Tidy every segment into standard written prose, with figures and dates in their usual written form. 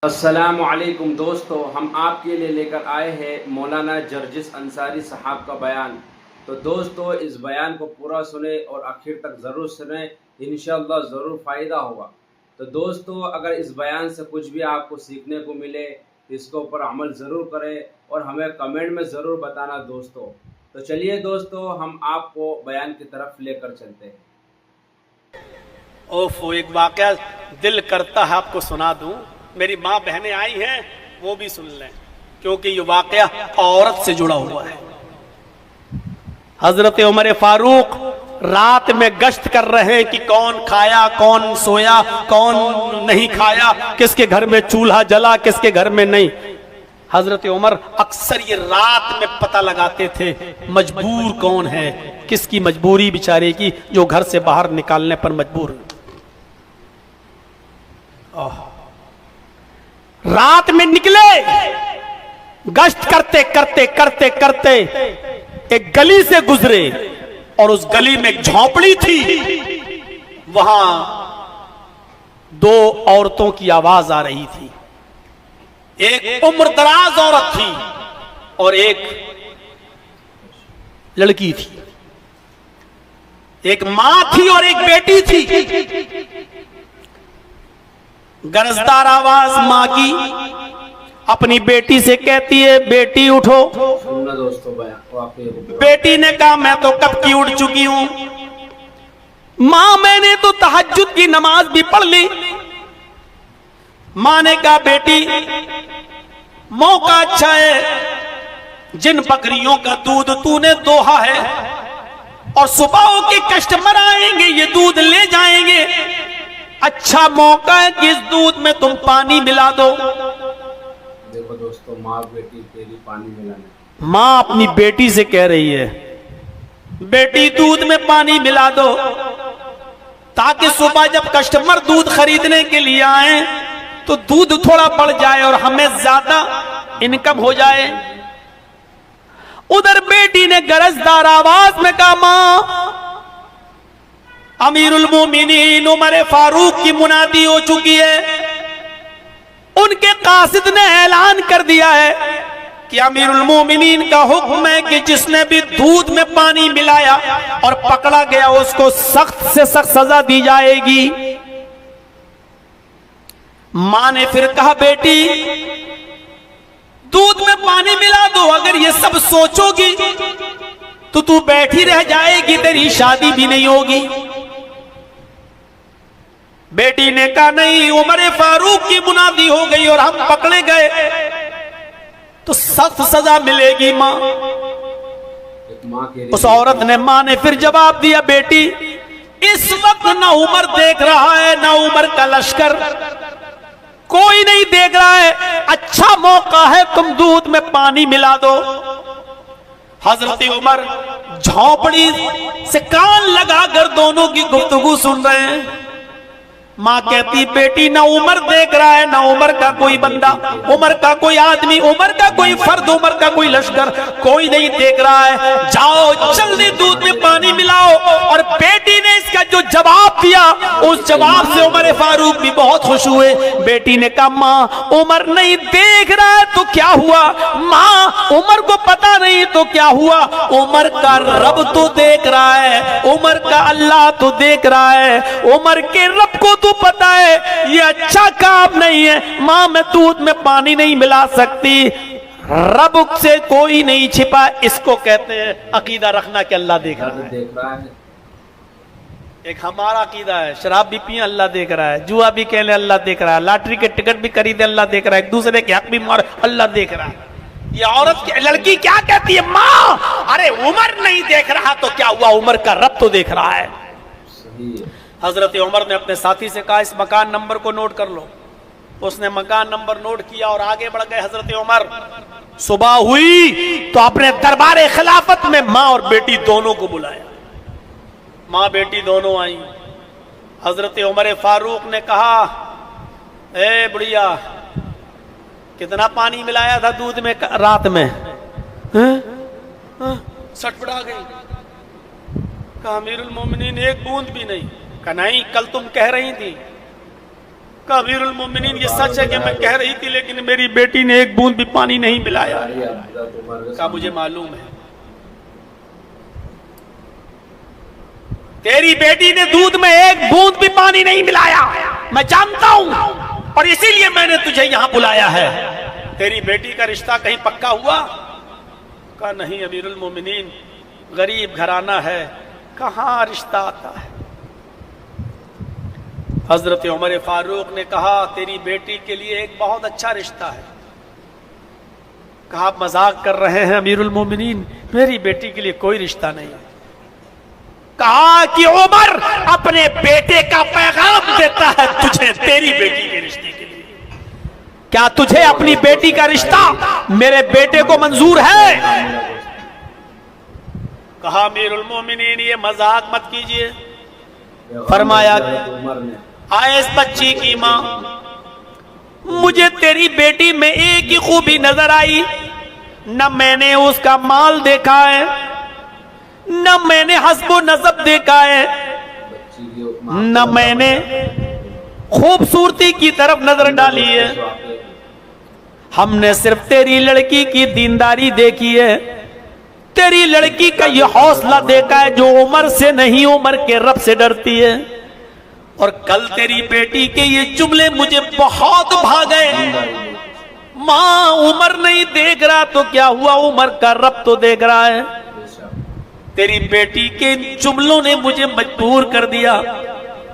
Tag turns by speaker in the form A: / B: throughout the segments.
A: अस्सलामु अलैकुम दोस्तों, हम आपके लिए लेकर आए हैं मौलाना जर्जिस अंसारी साहब का बयान। तो दोस्तों, इस बयान को पूरा सुने और आखिर तक ज़रूर सुने, इंशाअल्लाह ज़रूर फ़ायदा होगा। तो दोस्तों, अगर इस बयान से कुछ भी आपको सीखने को मिले तो इसके ऊपर अमल ज़रूर करें और हमें कमेंट में ज़रूर बताना दोस्तों। तो चलिए दोस्तों, हम आपको बयान की तरफ लेकर चलते हैं।
B: ओफो, एक वाकया दिल करता है आपको सुना दूं। मेरी माँ बहनें आई हैं, वो भी सुन लें, क्योंकि ये वाकया औरत से जुड़ा हुआ है। हजरत उमर फारूक रात में गश्त कर रहे हैं कि कौन खाया, कौन सोया, कौन नहीं खाया, किसके घर में चूल्हा जला, किसके घर में नहीं। हजरत उमर अक्सर ये रात में पता लगाते थे मजबूर कौन है, किसकी मजबूरी बेचारे की, जो घर से बाहर निकालने पर मजबूर है। रात में निकले, गश्त करते करते करते करते एक गली से गुजरे और उस गली में एक झोंपड़ी थी। वहां दो औरतों की आवाज आ रही थी। एक उम्रदराज औरत थी और एक लड़की थी। एक मां थी और एक बेटी थी। गरजदार आवाज मां की अपनी बेटी से कहती है, बेटी उठो।
A: सुनना दोस्तों बयान।
B: बेटी ने कहा, मैं तो कब की उठ चुकी हूं मां, मैंने तो तहज्जुद की नमाज भी पढ़ ली। मां ने कहा, बेटी मौका अच्छा है, जिन बकरियों का दूध तूने दोहा है और सुबह के कस्टमर आएंगे, ये दूध ले जाएंगे, अच्छा मौका है कि इस दूध में तुम पानी मिला दो।
A: देखो दोस्तों, माँ बेटी तेरी पानी मिलाने।
B: माँ अपनी बेटी से कह रही है, बेटी दूध में पानी मिला दो, ताकि सुबह जब कस्टमर दूध खरीदने के लिए आए तो दूध थोड़ा बढ़ जाए और हमें ज्यादा इनकम हो जाए। उधर बेटी ने गरजदार आवाज में कहा, मां अमीरुल मोमिनीन उमर फारूक की मुनादी हो चुकी है। उनके कासिद ने ऐलान कर दिया है कि अमीरुल मोमिनीन का हुक्म है कि जिसने भी दूध में पानी मिलाया और पकड़ा गया उसको सख्त से सख्त सजा दी जाएगी। मां ने फिर कहा, बेटी दूध में पानी मिला दो, अगर ये सब सोचोगी तो तू बैठी रह जाएगी, तेरी शादी भी नहीं होगी। बेटी ने कहा, नहीं, उमर फारूक की मुनादी हो गई और हम पकड़े गए तो सख्त सजा मिलेगी मां। उस औरत ने, मां ने फिर जवाब दिया, बेटी इस वक्त ना उमर देख रहा है, ना उमर का लश्कर, कोई नहीं देख रहा है, अच्छा मौका है, तुम दूध में पानी मिला दो। हजरत उमर झोंपड़ी से कान लगाकर दोनों की गुफ्तगू सुन रहे हैं। मां कहती, बेटी ना उमर देख रहा है, ना उमर का कोई बंदा, उमर का कोई आदमी, उमर का कोई फर्द, उमर का कोई लश्कर, कोई नहीं देख रहा है, जाओ जल्दी दूध में पानी मिलाओ। और बेटी ने इसका जो जवाब दिया, उस जवाब से उमर फारूक भी बहुत खुश हुए। बेटी ने कहा, मां उमर नहीं देख रहा है तो क्या हुआ, मां उमर को पता नहीं तो क्या हुआ, उमर का रब तो देख रहा है, उमर का अल्लाह तो देख रहा है, उमर के रब को तो पता है ये अच्छा काम नहीं है। मां मैं दूध में पानी नहीं मिला सकती, रब से कोई नहीं छिपा। इसको कहते हैं अकीदा रखना कि अल्लाह देख रहा है। एक हमारा अकीदा है, शराब भी पिए अल्लाह देख रहा है, जुआ भी खेले अल्लाह देख रहा है, लॉटरी के टिकट भी खरीदे अल्लाह देख रहा है, एक दूसरे के हक भी मार अल्लाह देख रहा है। ये औरत लड़की क्या कहती है, मां अरे उमर नहीं देख रहा तो क्या हुआ, उमर का रब तो देख रहा है। हजरत उमर ने अपने साथी से कहा, इस मकान नंबर को नोट कर लो। उसने मकान नंबर नोट किया और आगे बढ़ गए हजरत उमर। सुबह हुई तो अपने दरबार खिलाफत में मां और बेटी दोनों को बुलाया। मां बेटी दोनों आई। हजरत उमर फारूक ने कहा, ए बुढ़िया कितना पानी मिलाया था दूध में रात में? सटपटा गई। कहा, अमीरुल मोमिनीन एक बूंद भी नहीं। कहा, नहीं, कल तुम कह रही थी कहा अमीरुल मोमिनीन ये सच है कि मैं कह रही थी लेकिन मेरी बेटी ने एक बूंद भी पानी नहीं मिलाया। कहा मुझे मालूम है तेरी बेटी ने दूध में एक बूंद भी पानी नहीं मिलाया, मैं जानता हूं और इसीलिए मैंने तुझे यहां बुलाया है। तेरी बेटी का रिश्ता कहीं पक्का हुआ? कहा नहीं अमीरुल मोमिनीन, गरीब घराना है, कहां रिश्ता आता है। हजरत उमर फारूक ने कहा तेरी बेटी के लिए एक बहुत अच्छा रिश्ता है। कहा आप मजाक कर रहे हैं अमीरुल मोमिनीन, मेरी बेटी के लिए कोई रिश्ता नहीं है। कहा कि उमर अपने बेटे का पैगाम देता है तुझे तेरी बेटी के रिश्ते के लिए। क्या तुझे अपनी बेटी का रिश्ता मेरे बेटे को मंजूर है? कहा अमीरुल मोमिनीन ये मजाक मत कीजिए। फरमाया आए इस बच्ची की मां, मुझे तेरी बेटी में एक ही खूबी नजर आई, न मैंने उसका माल देखा है, न मैंने हस्बो नसब देखा है, न मैंने खूबसूरती की तरफ नजर डाली है। हमने सिर्फ तेरी लड़की की दीनदारी देखी है, तेरी लड़की का ये हौसला देखा है जो उम्र से नहीं उम्र के रब से डरती है। और कल तेरी बेटी के ये जुमले मुझे बहुत भागे, मां उम्र नहीं देख रहा तो क्या हुआ, उम्र का रब तो देख रहा है। तेरी बेटी के जुमलों ने मुझे मजबूर कर दिया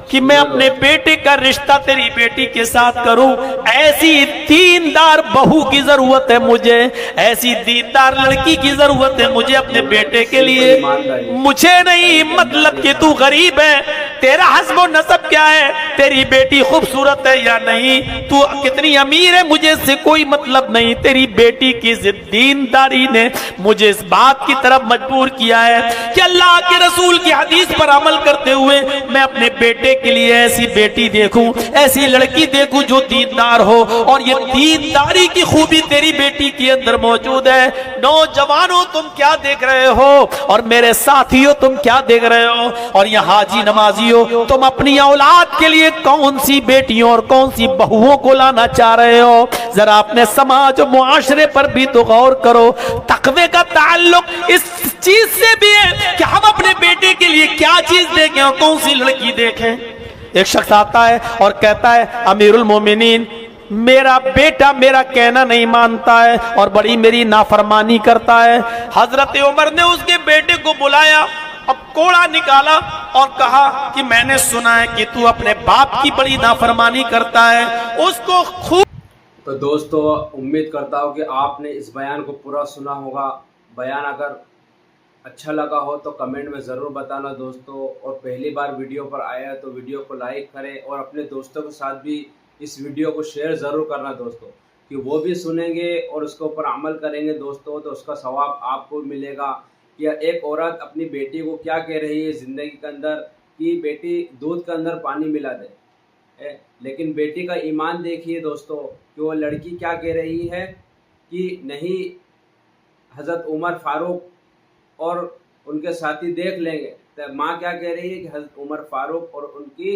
B: कि मैं अपने बेटे का रिश्ता तेरी बेटी के साथ करूं। ऐसी दीनदार बहू की जरूरत है मुझे, ऐसी दीनदार लड़की की जरूरत है मुझे अपने बेटे के लिए। मुझे नहीं मतलब कि तू गरीब है, तेरा हस्ब नसब क्या है, तेरी बेटी खूबसूरत है या नहीं, तू कितनी अमीर है, मुझे इससे कोई मतलब नहीं। तेरी बेटी की दीनदारी ने मुझे इस बात की तरफ मजबूर किया है कि अल्लाह के रसूल की हदीस पर अमल करते हुए मैं अपने बेटे के लिए ऐसी बेटी देखूं, ऐसी लड़की देखूं जो दीनदार हो। और ये दीनदारी की खूबी तेरी बेटी के अंदर मौजूद है। नौजवानों तुम क्या देख रहे हो और मेरे साथियों तुम क्या देख रहे हो, और ये हाजी नमाजियों तुम अपनी औलाद के लिए कौन सी बेटियों और कौन सी बहुओं को लाना चाह रहे हो। जरा अपने समाज और मुआशरे पर भी तो गौर करो। तकवे का ताल्लुक इस चीज से भी है कि हम अपने बेटे के लिए क्या चीज देखें और कौन सी लड़की देखें। एक शख्स आता है और कहता है अमीरुल मोमिनीन मेरा बेटा मेरा कहना नहीं मानता है और बड़ी मेरी नाफरमानी करता है। हजरत उमर ने उसके बेटे को बुलाया, अब कोड़ा निकाला और कहा कि मैंने सुना है कि तू अपने बाप की बड़ी नाफरमानी करता है, उसको खूब।
A: तो दोस्तों उम्मीद करता हूँ कि आपने इस बयान को पूरा सुना होगा। बयान अगर अच्छा लगा हो तो कमेंट में ज़रूर बताना दोस्तों, और पहली बार वीडियो पर आया है तो वीडियो को लाइक करें और अपने दोस्तों के साथ भी इस वीडियो को शेयर ज़रूर करना दोस्तों, कि वो भी सुनेंगे और उसके ऊपर अमल करेंगे दोस्तों, तो उसका सवाब आपको मिलेगा। कि एक औरत अपनी बेटी को क्या कह रही है ज़िंदगी के अंदर कि बेटी दूध के अंदर पानी मिला दे, लेकिन बेटी का ईमान देखिए दोस्तों कि वो लड़की क्या कह रही है कि नहीं, हज़रत उमर फारूक और उनके साथी देख लेंगे। तो माँ क्या कह रही है कि हज़रत उमर फारूक और उनकी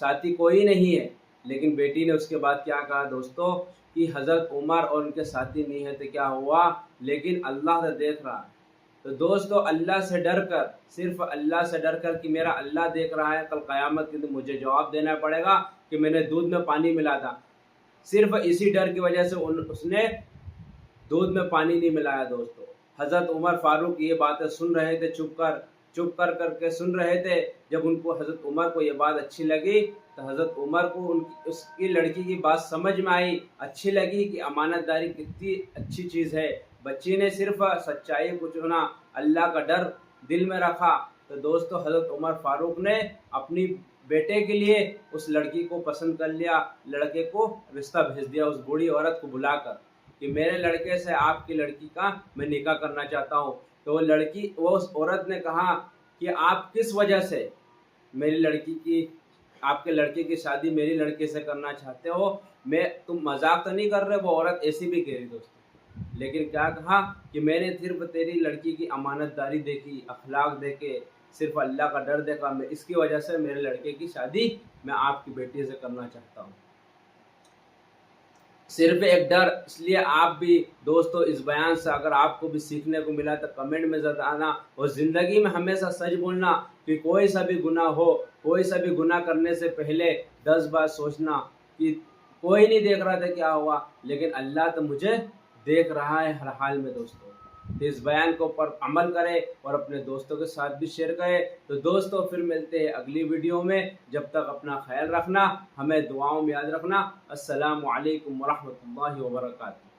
A: साथी कोई नहीं है, लेकिन बेटी ने उसके बाद क्या कहा दोस्तों कि हज़रत उमर और उनके साथी नहीं है तो क्या हुआ, लेकिन अल्लाह तो देख रहा है। तो दोस्तों अल्लाह से डर कर, सिर्फ अल्लाह से डर कर कि मेरा अल्लाह देख रहा है, कल क़यामत के दिन मुझे जवाब देना पड़ेगा कि मैंने दूध में पानी मिला था। सिर्फ इसी डर की वजह से उसने दूध में पानी नहीं मिलाया दोस्तों। हज़रत उमर फारूक ये बातें सुन रहे थे, चुप कर करके सुन रहे थे। जब उनको हज़रत उमर को ये बात अच्छी लगी तो हज़रत उमर को उसकी लड़की की बात समझ में आई, अच्छी लगी कि अमानतदारी कितनी अच्छी चीज़ है। बच्ची ने सिर्फ सच्चाई को चुना, अल्लाह का डर दिल में रखा। तो दोस्तों हज़रत उमर फारूक ने अपनी बेटे के लिए उस लड़की को पसंद कर लिया, लड़के को रिश्ता भेज दिया उस बूढ़ी औरत को बुलाकर कि मेरे लड़के से आपकी लड़की का मैं निकाह करना चाहता हूँ। तो वो उस औरत ने कहा कि आप किस वजह से आपके लड़के की शादी मेरी लड़के से करना चाहते हो, तुम मजाक तो नहीं कर रहे। वो औरत ऐसी भी कह रही दोस्तों, लेकिन क्या कहा कि मैंने सिर्फ तेरी लड़की की अमानतदारी देखी, अखलाक देखे, सिर्फ अल्लाह का डर देखा, मैं इसकी वजह से मेरे लड़के की शादी मैं आपकी बेटी से करना चाहता हूँ। सिर्फ एक डर। इसलिए आप भी दोस्तों इस बयान से अगर आपको भी सीखने को मिला तो कमेंट में बताना, और ज़िंदगी में हमेशा सच बोलना कि कोई सा भी गुनाह हो, कोई सा भी गुनाह करने से पहले 10 बार सोचना कि कोई नहीं देख रहा था क्या हुआ, लेकिन अल्लाह तो मुझे देख रहा है हर हाल में। दोस्तों तो इस बयान को पर अमल करें और अपने दोस्तों के साथ भी शेयर करें। तो दोस्तों फिर मिलते हैं अगली वीडियो में, जब तक अपना ख्याल रखना, हमें दुआओं में याद रखना। अस्सलामु अलैकुम वरहमतुल्लाहि वबरकातुहू।